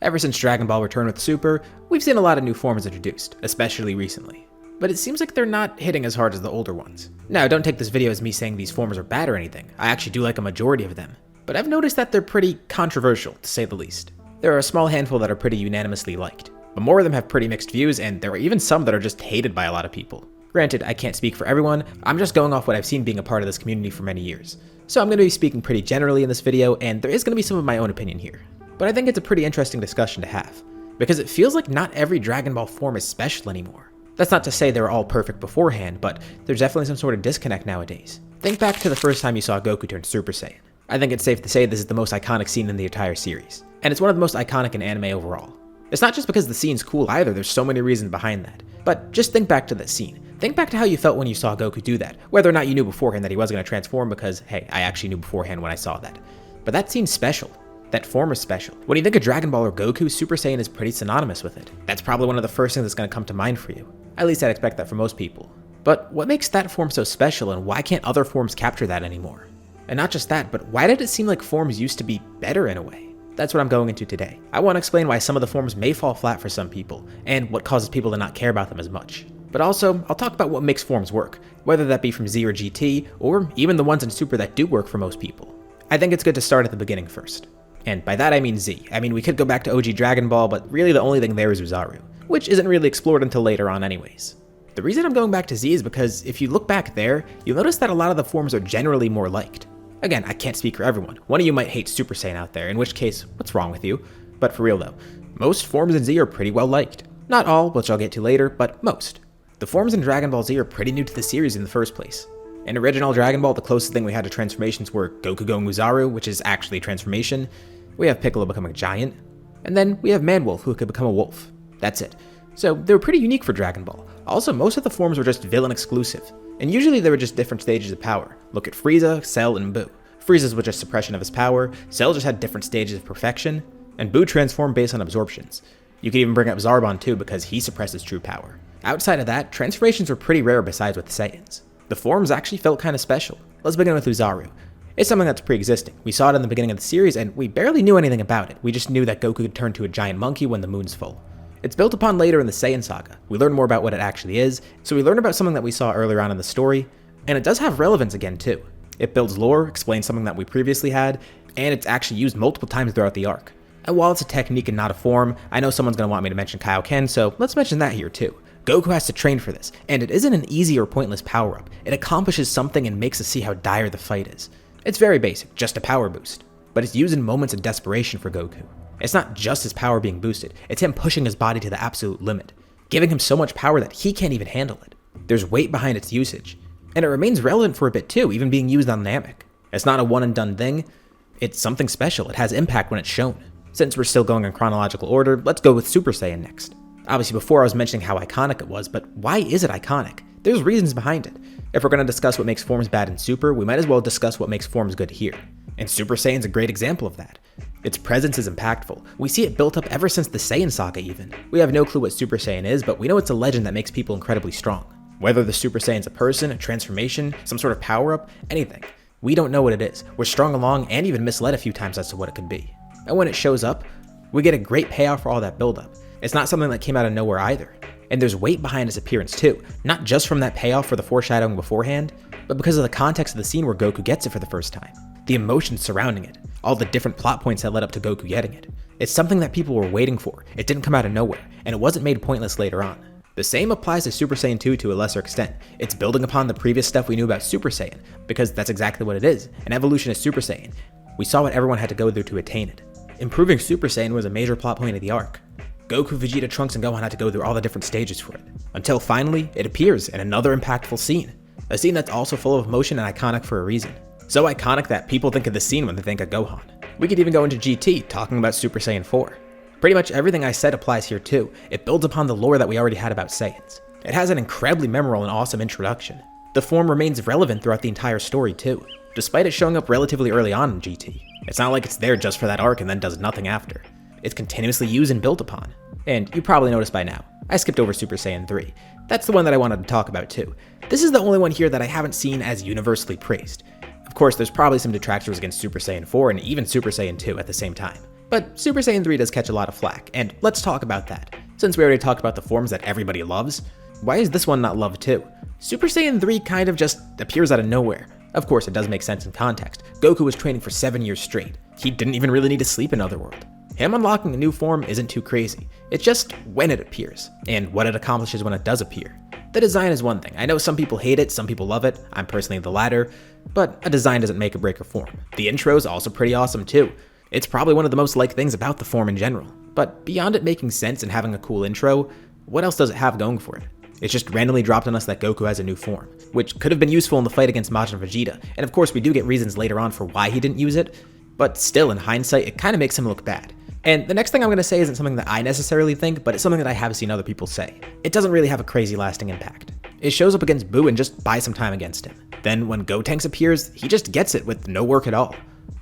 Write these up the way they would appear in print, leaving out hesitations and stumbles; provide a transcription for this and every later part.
Ever since Dragon Ball Return with Super, we've seen a lot of new forms introduced, especially recently. But it seems like they're not hitting as hard as the older ones. Now, don't take this video as me saying these forms are bad or anything. I actually do like a majority of them. But I've noticed that they're pretty controversial, to say the least. There are a small handful that are pretty unanimously liked, but more of them have pretty mixed views, and there are even some that are just hated by a lot of people. Granted, I can't speak for everyone, I'm just going off what I've seen being a part of this community for many years. So I'm going to be speaking pretty generally in this video, and there is going to be some of my own opinion here. But I think it's a pretty interesting discussion to have, because it feels like not every Dragon Ball form is special anymore. That's not to say they were all perfect beforehand, but there's definitely some sort of disconnect nowadays. Think back to the first time you saw Goku turn Super Saiyan. I think it's safe to say this is the most iconic scene in the entire series, and it's one of the most iconic in anime overall. It's not just because the scene's cool either, there's so many reasons behind that. But just think back to that scene. Think back to how you felt when you saw Goku do that, whether or not you knew beforehand that he was going to transform, because hey, I actually knew beforehand when I saw that. But that scene's special. That form is special. When you think of Dragon Ball or Goku, Super Saiyan is pretty synonymous with it. That's probably one of the first things that's going to come to mind for you. At least I'd expect that for most people. But what makes that form so special, and why can't other forms capture that anymore? And not just that, but why did it seem like forms used to be better in a way? That's what I'm going into today. I want to explain why some of the forms may fall flat for some people, and what causes people to not care about them as much. But also, I'll talk about what makes forms work, whether that be from Z or GT, or even the ones in Super that do work for most people. I think it's good to start at the beginning first. And by that I mean Z. I mean, we could go back to OG Dragon Ball, but really the only thing there is Uzaru, which isn't really explored until later on anyways. The reason I'm going back to Z is because if you look back there, you'll notice that a lot of the forms are generally more liked. Again, I can't speak for everyone. One of you might hate Super Saiyan out there, in which case, what's wrong with you? But for real though, most forms in Z are pretty well liked. Not all, which I'll get to later, but most. The forms in Dragon Ball Z are pretty new to the series in the first place. In original Dragon Ball, the closest thing we had to transformations were Goku going Uzaru, which is actually a transformation. We have Piccolo becoming a giant. And then we have Manwolf, who could become a wolf. That's it. So they were pretty unique for Dragon Ball. Also, most of the forms were just villain exclusive. And usually they were just different stages of power. Look at Frieza, Cell, and Buu. Frieza's was just suppression of his power, Cell just had different stages of perfection, and Buu transformed based on absorptions. You could even bring up Zarbon too, because he suppresses true power. Outside of that, transformations were pretty rare besides with the Saiyans. The forms actually felt kind of special. Let's begin with Uzaru. It's something that's pre-existing. We saw it in the beginning of the series, and we barely knew anything about it. We just knew that Goku could turn to a giant monkey when the moon's full. It's built upon later in the Saiyan saga. We learn more about what it actually is, so we learn about something that we saw earlier on in the story, and it does have relevance again too. It builds lore, explains something that we previously had, and it's actually used multiple times throughout the arc. And while it's a technique and not a form, I know someone's going to want me to mention Kaioken, so let's mention that here too. Goku has to train for this, and it isn't an easy or pointless power-up. It accomplishes something and makes us see how dire the fight is. It's very basic, just a power boost, but it's used in moments of desperation for Goku. It's not just his power being boosted, it's him pushing his body to the absolute limit, giving him so much power that he can't even handle it. There's weight behind its usage, and it remains relevant for a bit too, even being used on Namek. It's not a one and done thing, it's something special, it has impact when it's shown. Since we're still going in chronological order, let's go with Super Saiyan next. Obviously before I was mentioning how iconic it was, but why is it iconic? There's reasons behind it. If we're going to discuss what makes forms bad in Super, we might as well discuss what makes forms good here. And Super Saiyan's a great example of that. Its presence is impactful. We see it built up ever since the Saiyan saga even. We have no clue what Super Saiyan is, but we know it's a legend that makes people incredibly strong. Whether the Super Saiyan's a person, a transformation, some sort of power-up, anything. We don't know what it is. We're strung along and even misled a few times as to what it could be. And when it shows up, we get a great payoff for all that buildup. It's not something that came out of nowhere either. And there's weight behind its appearance too, not just from that payoff for the foreshadowing beforehand, but because of the context of the scene where Goku gets it for the first time. The emotions surrounding it, all the different plot points that led up to Goku getting it. It's something that people were waiting for, it didn't come out of nowhere, and it wasn't made pointless later on. The same applies to Super Saiyan 2 to a lesser extent. It's building upon the previous stuff we knew about Super Saiyan, because that's exactly what it is, an evolution of Super Saiyan. We saw what everyone had to go through to attain it. Improving Super Saiyan was a major plot point of the arc. Goku, Vegeta, Trunks, and Gohan had to go through all the different stages for it, until finally, it appears in another impactful scene. A scene that's also full of emotion and iconic for a reason. So iconic that people think of the scene when they think of Gohan. We could even go into GT, talking about Super Saiyan 4. Pretty much everything I said applies here too. It builds upon the lore that we already had about Saiyans. It has an incredibly memorable and awesome introduction. The form remains relevant throughout the entire story too, despite it showing up relatively early on in GT. It's not like it's there just for that arc and then does nothing after. It's continuously used and built upon. And you probably noticed by now, I skipped over Super Saiyan 3. That's the one that I wanted to talk about too. This is the only one here that I haven't seen as universally praised. Of course, there's probably some detractors against Super Saiyan 4 and even Super Saiyan 2 at the same time. But Super Saiyan 3 does catch a lot of flack, and let's talk about that. Since we already talked about the forms that everybody loves, why is this one not loved too? Super Saiyan 3 kind of just appears out of nowhere. Of course, it does make sense in context. Goku was training for 7 years straight. He didn't even really need to sleep in Otherworld. Him unlocking a new form isn't too crazy. It's just when it appears, and what it accomplishes when it does appear. The design is one thing. I know some people hate it, some people love it. I'm personally the latter, but a design doesn't make or break a form. The intro is also pretty awesome too. It's probably one of the most liked things about the form in general. But beyond it making sense and having a cool intro, what else does it have going for it? It's just randomly dropped on us that Goku has a new form, which could have been useful in the fight against Majin Vegeta, and of course we do get reasons later on for why he didn't use it, but still in hindsight it kind of makes him look bad. And the next thing I'm going to say isn't something that I necessarily think, but it's something that I have seen other people say. It doesn't really have a crazy lasting impact. It shows up against Buu and just buys some time against him. Then when Gotenks appears, he just gets it with no work at all.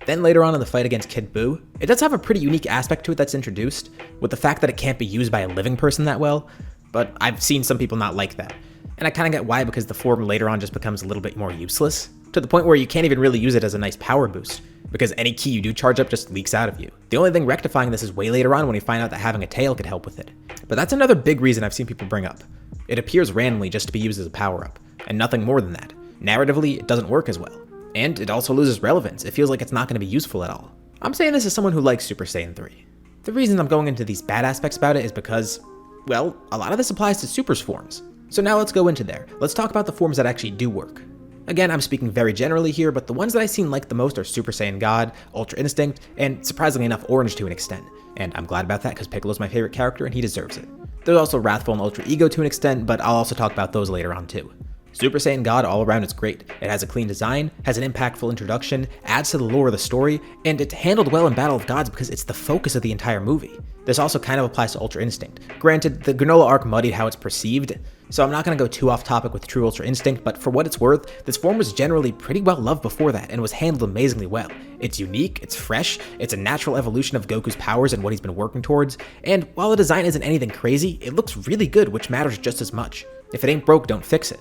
Then later on in the fight against Kid Buu, it does have a pretty unique aspect to it that's introduced, with the fact that it can't be used by a living person that well, but I've seen some people not like that. And I kind of get why, because the form later on just becomes a little bit more useless, to the point where you can't even really use it as a nice power boost, because any ki you do charge up just leaks out of you. The only thing rectifying this is way later on when you find out that having a tail could help with it. But that's another big reason I've seen people bring up. It appears randomly just to be used as a power-up, and nothing more than that. Narratively, it doesn't work as well. And it also loses relevance. It feels like it's not going to be useful at all. I'm saying this as someone who likes Super Saiyan 3. The reason I'm going into these bad aspects about it is because, well, a lot of this applies to Super's forms. So now let's go into there. Let's talk about the forms that actually do work. Again, I'm speaking very generally here, but the ones that I've seen like the most are Super Saiyan God, Ultra Instinct, and surprisingly enough, Orange to an extent. And I'm glad about that because Piccolo's my favorite character and he deserves it. There's also Wrathful and Ultra Ego to an extent, but I'll also talk about those later on too. Super Saiyan God all around is great. It has a clean design, has an impactful introduction, adds to the lore of the story, and it's handled well in Battle of Gods because it's the focus of the entire movie. This also kind of applies to Ultra Instinct. Granted, the Granola arc muddied how it's perceived, so I'm not going to go too off topic with true Ultra Instinct, but for what it's worth, this form was generally pretty well loved before that and was handled amazingly well. It's unique, it's fresh, it's a natural evolution of Goku's powers and what he's been working towards, and while the design isn't anything crazy, it looks really good, which matters just as much. If it ain't broke, don't fix it.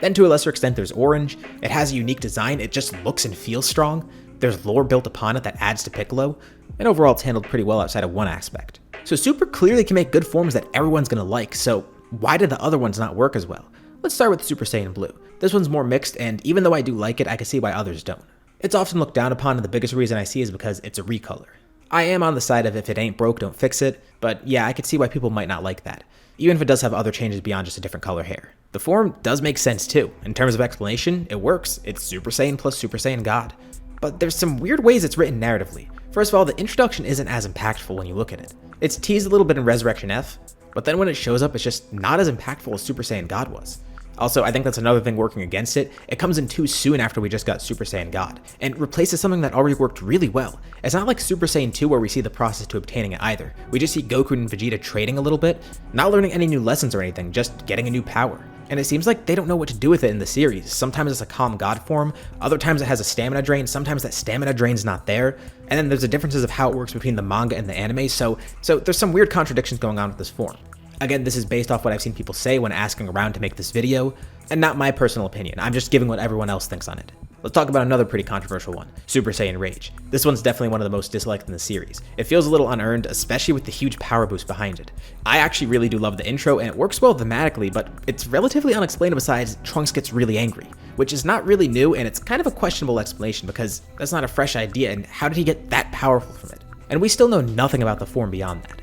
Then to a lesser extent there's Orange. It has a unique design, it just looks and feels strong. There's lore built upon it that adds to Piccolo, and overall it's handled pretty well outside of one aspect. So Super clearly can make good forms that everyone's gonna like, so why did the other ones not work as well? Let's start with Super Saiyan Blue. This one's more mixed, and even though I do like it, I can see why others don't. It's often looked down upon, and the biggest reason I see is because it's a recolor. I am on the side of if it ain't broke, don't fix it, but yeah, I could see why people might not like that, even if it does have other changes beyond just a different color hair. The form does make sense too. In terms of explanation, it works. It's Super Saiyan plus Super Saiyan God. But there's some weird ways it's written narratively. First of all, the introduction isn't as impactful when you look at it. It's teased a little bit in Resurrection F, but then when it shows up, it's just not as impactful as Super Saiyan God was. Also, I think that's another thing working against it. It comes in too soon after we just got Super Saiyan God, and replaces something that already worked really well. It's not like Super Saiyan 2 where we see the process to obtaining it either. We just see Goku and Vegeta trading a little bit, not learning any new lessons or anything, just getting a new power. And it seems like they don't know what to do with it in the series. Sometimes it's a calm god form, other times it has a stamina drain, sometimes that stamina drain's not there, and then there's the differences of how it works between the manga and the anime, so there's some weird contradictions going on with this form. Again, this is based off what I've seen people say when asking around to make this video, and not my personal opinion. I'm just giving what everyone else thinks on it. Let's talk about another pretty controversial one, Super Saiyan Rage. This one's definitely one of the most disliked in the series. It feels a little unearned, especially with the huge power boost behind it. I actually really do love the intro, and it works well thematically, but it's relatively unexplained besides Trunks gets really angry, which is not really new, and it's kind of a questionable explanation because that's not a fresh idea, and how did he get that powerful from it? And we still know nothing about the form beyond that.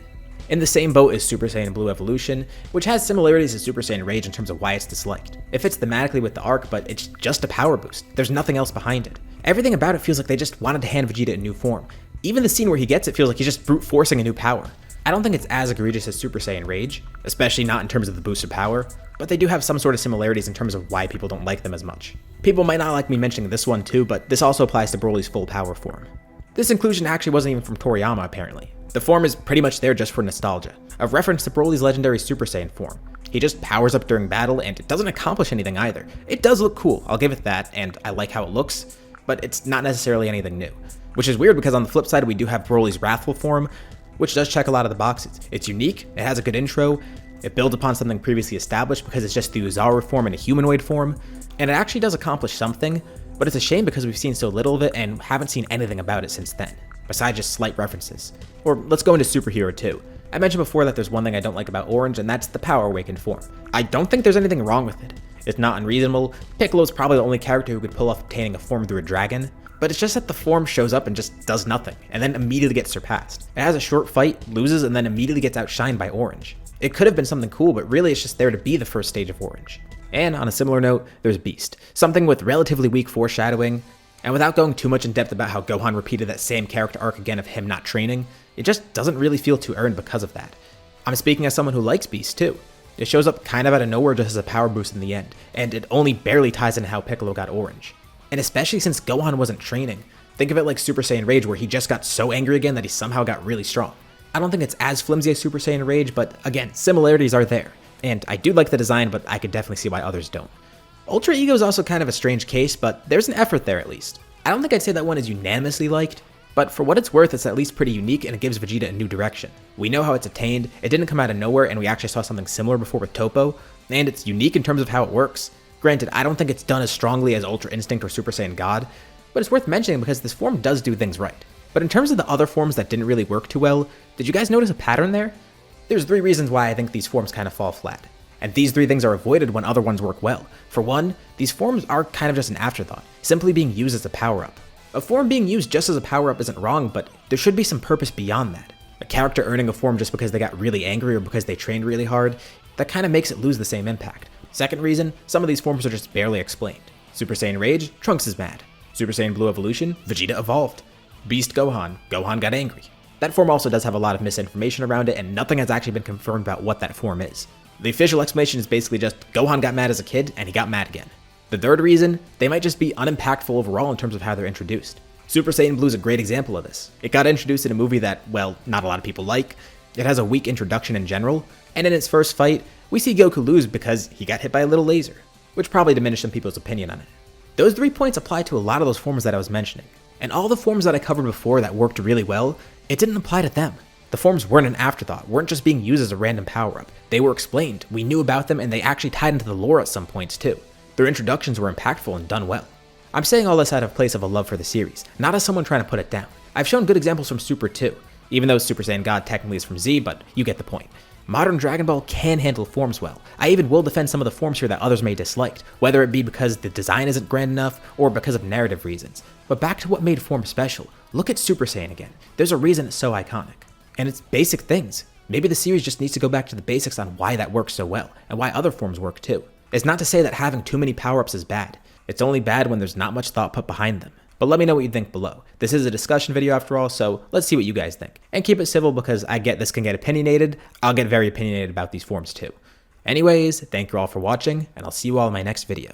In the same boat is Super Saiyan Blue Evolution, which has similarities to Super Saiyan Rage in terms of why it's disliked. It fits thematically with the arc, but it's just a power boost. There's nothing else behind it. Everything about it feels like they just wanted to hand Vegeta a new form. Even the scene where he gets it feels like he's just brute forcing a new power. I don't think it's as egregious as Super Saiyan Rage, especially not in terms of the boosted power, but they do have some sort of similarities in terms of why people don't like them as much. People might not like me mentioning this one too, but this also applies to Broly's full power form. This inclusion actually wasn't even from Toriyama apparently. The form is pretty much there just for nostalgia, a reference to Broly's legendary Super Saiyan form. He just powers up during battle and it doesn't accomplish anything either. It does look cool, I'll give it that, and I like how it looks, but it's not necessarily anything new. Which is weird because on the flip side we do have Broly's Wrathful form, which does check a lot of the boxes. It's unique, it has a good intro, it builds upon something previously established because it's just the Uzaru form in a humanoid form, and it actually does accomplish something, but it's a shame because we've seen so little of it and haven't seen anything about it since then. besides just slight references. Or let's go into Superhero 2. I mentioned before that there's one thing I don't like about Orange, and that's the Power Awakened form. I don't think there's anything wrong with it. It's not unreasonable. Piccolo's probably the only character who could pull off obtaining a form through a dragon, but it's just that the form shows up and just does nothing, and then immediately gets surpassed. It has a short fight, loses, and then immediately gets outshined by Orange. It could have been something cool, but really it's just there to be the first stage of Orange. And on a similar note, there's Beast, something with relatively weak foreshadowing, and without going too much in depth about how Gohan repeated that same character arc again of him not training, it just doesn't really feel too earned because of that. I'm speaking as someone who likes Beast too. It shows up kind of out of nowhere just as a power boost in the end, and it only barely ties into how Piccolo got Orange. And especially since Gohan wasn't training, think of it like Super Saiyan Rage where he just got so angry again that he somehow got really strong. I don't think it's as flimsy as Super Saiyan Rage, but again, similarities are there. And I do like the design, but I could definitely see why others don't. Ultra Ego is also kind of a strange case, but there's an effort there at least. I don't think I'd say that one is unanimously liked, but for what it's worth, it's at least pretty unique and it gives Vegeta a new direction. We know how it's attained, it didn't come out of nowhere, and we actually saw something similar before with Toppo, and it's unique in terms of how it works. Granted, I don't think it's done as strongly as Ultra Instinct or Super Saiyan God, but it's worth mentioning because this form does do things right. But in terms of the other forms that didn't really work too well, did you guys notice a pattern there? There's 3 reasons why I think these forms kind of fall flat. And these 3 things are avoided when other ones work well. For one, these forms are kind of just an afterthought, simply being used as a power-up. A form being used just as a power-up isn't wrong, but there should be some purpose beyond that. A character earning a form just because they got really angry or because they trained really hard, that kind of makes it lose the same impact. Second reason, some of these forms are just barely explained. Super Saiyan Rage, Trunks is mad. Super Saiyan Blue Evolution, Vegeta evolved. Beast Gohan, Gohan got angry. That form also does have a lot of misinformation around it, and nothing has actually been confirmed about what that form is. The official explanation is basically just Gohan got mad as a kid, and he got mad again. The third reason, they might just be unimpactful overall in terms of how they're introduced. Super Saiyan Blue is a great example of this. It got introduced in a movie that, well, not a lot of people like. It has a weak introduction in general, and in its first fight, we see Goku lose because he got hit by a little laser, which probably diminished some people's opinion on it. Those 3 points apply to a lot of those forms that I was mentioning, and all the forms that I covered before that worked really well, it didn't apply to them. The forms weren't an afterthought, weren't just being used as a random power-up. They were explained, we knew about them, and they actually tied into the lore at some points too. Their introductions were impactful and done well. I'm saying all this out of place of a love for the series, not as someone trying to put it down. I've shown good examples from Super too, even though Super Saiyan God technically is from Z, but you get the point. Modern Dragon Ball can handle forms well. I even will defend some of the forms here that others may dislike, whether it be because the design isn't grand enough or because of narrative reasons. But back to what made forms special, look at Super Saiyan again. There's a reason it's so iconic. And it's basic things. Maybe the series just needs to go back to the basics on why that works so well, and why other forms work too. It's not to say that having too many power-ups is bad. It's only bad when there's not much thought put behind them. But let me know what you think below. This is a discussion video after all, so let's see what you guys think. And keep it civil because I get this can get opinionated. I'll get very opinionated about these forms too. Anyways, thank you all for watching, and I'll see you all in my next video.